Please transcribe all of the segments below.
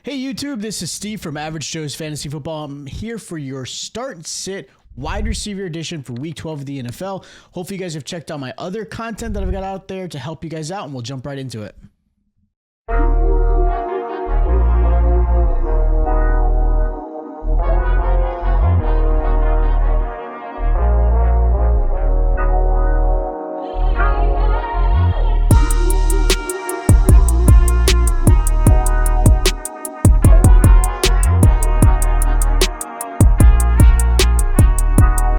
Hey YouTube, this is Steve from Average Joe's Fantasy Football. I'm here for your start and sit wide receiver edition for week 12 of the NFL. Hopefully you guys have checked out my other content that I've got out there to help you guys out, and we'll jump right into it.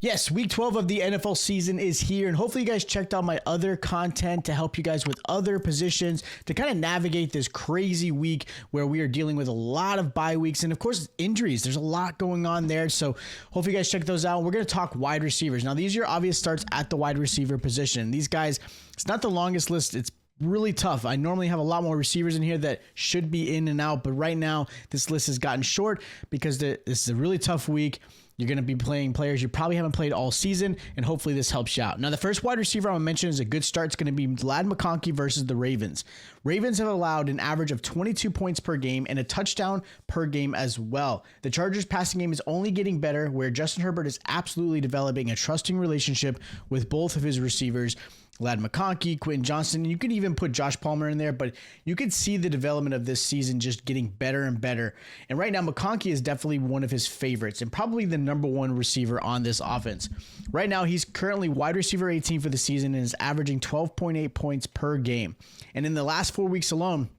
Yes, week 12 of the NFL season is here, and hopefully you guys checked out my other content to help you guys with other positions to kind of navigate this crazy week where we are dealing with a lot of bye weeks and, of course, injuries. There's a lot going on there, so hopefully you guys check those out. We're going to talk wide receivers. Now, these are your obvious starts at the wide receiver position. These guys, it's not the longest list. It's really tough. I normally have a lot more receivers in here that should be in and out, but right now this list has gotten short because this is a really tough week. You're going to be playing players you probably haven't played all season, and hopefully this helps you out. Now, the first wide receiver I'm going to mention is a good start. It's going to be Ladd McConkey versus the Ravens. Ravens have allowed an average of 22 points per game and a touchdown per game as well. The Chargers passing game is only getting better, where Justin Herbert is absolutely developing a trusting relationship with both of his receivers, Ladd McConkey, Quentin Johnston. You could even put Josh Palmer in there, but you could see the development of this season just getting better and better. And right now, McConkey is definitely one of his favorites and probably the number one receiver on this offense. Right now, he's currently wide receiver 18 for the season and is averaging 12.8 points per game. And in the last 4 weeks alone,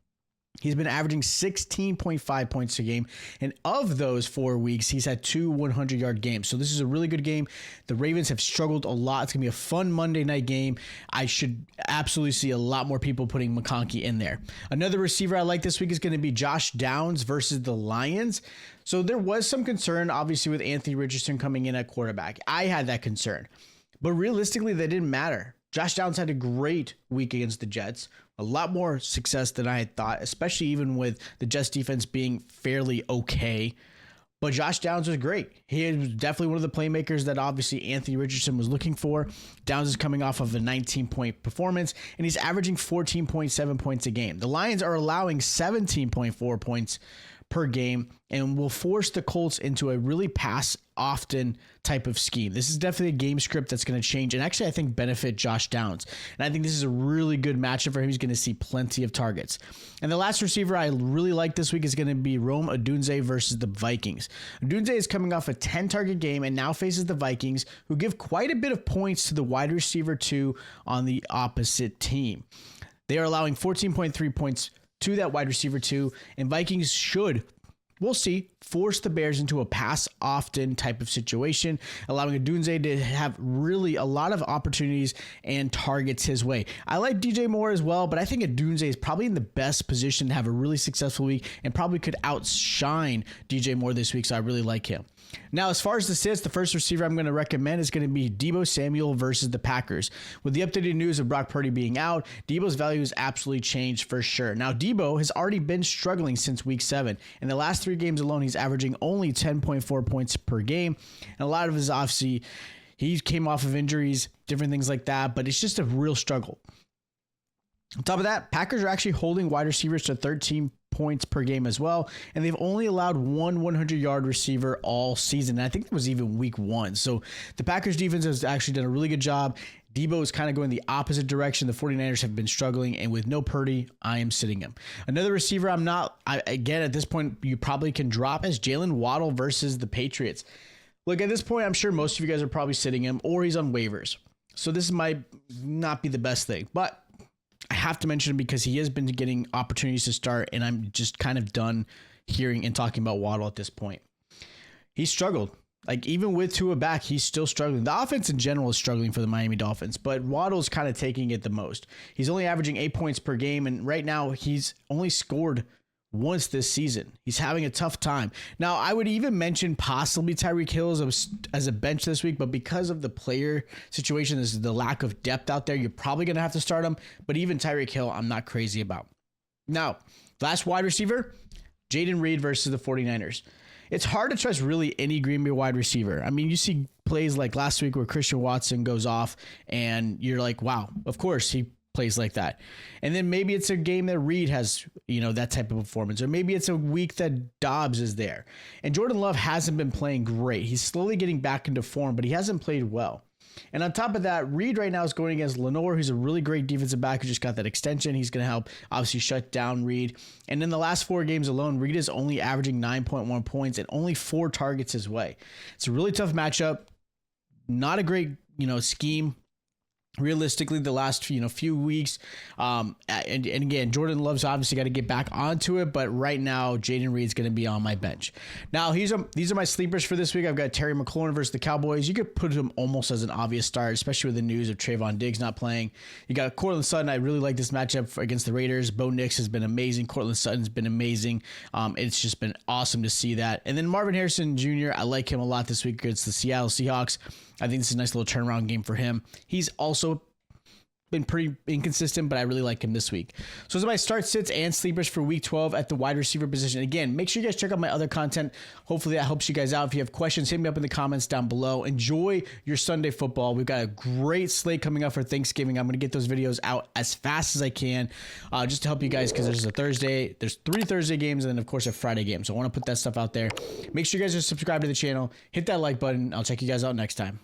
he's been averaging 16.5 points a game. And of those 4 weeks, he's had two 100-yard games. So this is a really good game. The Ravens have struggled a lot. It's going to be a fun Monday night game. I should absolutely see a lot more people putting McConkey in there. Another receiver I like this week is going to be Josh Downs versus the Lions. So there was some concern, obviously, with Anthony Richardson coming in at quarterback. I had that concern. But realistically, that didn't matter. Josh Downs had a great week against the Jets. A lot more success than I had thought, especially even with the Jets defense being fairly okay. But Josh Downs was great. He was definitely one of the playmakers that obviously Anthony Richardson was looking for. Downs is coming off of a 19-point performance, and he's averaging 14.7 points a game. The Lions are allowing 17.4 points per game and will force the Colts into a really pass often type of scheme. This is definitely a game script that's going to change and actually I think benefit Josh Downs. And I think this is a really good matchup for him. He's going to see plenty of targets. And the last receiver I really like this week is going to be Rome Odunze versus the Vikings. Odunze is coming off a 10-target game and now faces the Vikings, who give quite a bit of points to the wide receiver 2 on the opposite team. They are allowing 14.3 points to that wide receiver 2, and Vikings should, we'll see, force the Bears into a pass often type of situation, allowing Odunze to have really a lot of opportunities and targets his way. I like DJ Moore as well, but I think Odunze is probably in the best position to have a really successful week and probably could outshine DJ Moore this week, so I really like him. Now, as far as the sits, the first receiver I'm going to recommend is going to be Deebo Samuel versus the Packers. With the updated news of Brock Purdy being out, Deebo's value has absolutely changed for sure. Now, Deebo has already been struggling since week 7. In the last 3 games alone, he's averaging only 10.4 points per game. And a lot of his, obviously, he came off of injuries, different things like that, but it's just a real struggle. On top of that, Packers are actually holding wide receivers to 13 points per game as well, and they've only allowed one 100-yard receiver all season. And I think it was even week 1. So the Packers defense has actually done a really good job. Deebo is kind of going the opposite direction. The 49ers have been struggling, and with no Purdy, I am sitting him. Another receiver again, at this point, you probably can drop is Jalen Waddle versus the Patriots. Look, at this point, I'm sure most of you guys are probably sitting him, or he's on waivers. So this might not be the best thing, but I have to mention him because he has been getting opportunities to start, and I'm just kind of done hearing and talking about Waddle at this point. He struggled. Like, even with Tua back, he's still struggling. The offense in general is struggling for the Miami Dolphins, but Waddle's kind of taking it the most. He's only averaging 8 points per game, and right now he's only scored once this season. He's having a tough time. Now, I would even mention possibly Tyreek Hill as a bench this week, but because of the player situation, this is the lack of depth out there, you're probably going to have to start him. But even Tyreek Hill, I'm not crazy about. Now, last wide receiver, Jaden Reed versus the 49ers. It's hard to trust really any Green Bay wide receiver. I mean, you see plays like last week where Christian Watson goes off and you're like, wow, of course, he plays like that. And then maybe it's a game that Reed has, that type of performance, or maybe it's a week that Dobbs is there. And Jordan Love hasn't been playing great. He's slowly getting back into form, but he hasn't played well. And on top of that, Reed right now is going against Lenore, who's a really great defensive back who just got that extension. He's going to help obviously shut down Reed. And in the last 4 games alone, Reed is only averaging 9.1 points and only 4 targets his way. It's a really tough matchup. Not a great, scheme. Realistically, the last few weeks, and again, Jordan Love's obviously got to get back onto it, but right now Jaden Reed's going to be on my bench. Now these are my sleepers for this week. I've got Terry McLaurin versus the Cowboys. You could put him almost as an obvious start, especially with the news of Trayvon Diggs not playing. You got Cortland Sutton. I really like this matchup against the Raiders. Bo Nix has been amazing. Cortland Sutton's been amazing. It's just been awesome to see that. And then Marvin Harrison Jr., I like him a lot this week against the Seattle Seahawks. I think this is a nice little turnaround game for him. He's also been pretty inconsistent, but I really like him this week. So those are my start, sits, and sleepers for week 12 at the wide receiver position. Again, make sure you guys check out my other content. Hopefully that helps you guys out. If you have questions, hit me up in the comments down below. Enjoy your Sunday football. We've got a great slate coming up for Thanksgiving. I'm going to get those videos out as fast as I can, just to help you guys, because there's 3 Thursday games, and then of course a Friday game. So I want to put that stuff out there. Make sure you guys are subscribed to the channel. Hit that like button. I'll check you guys out next time.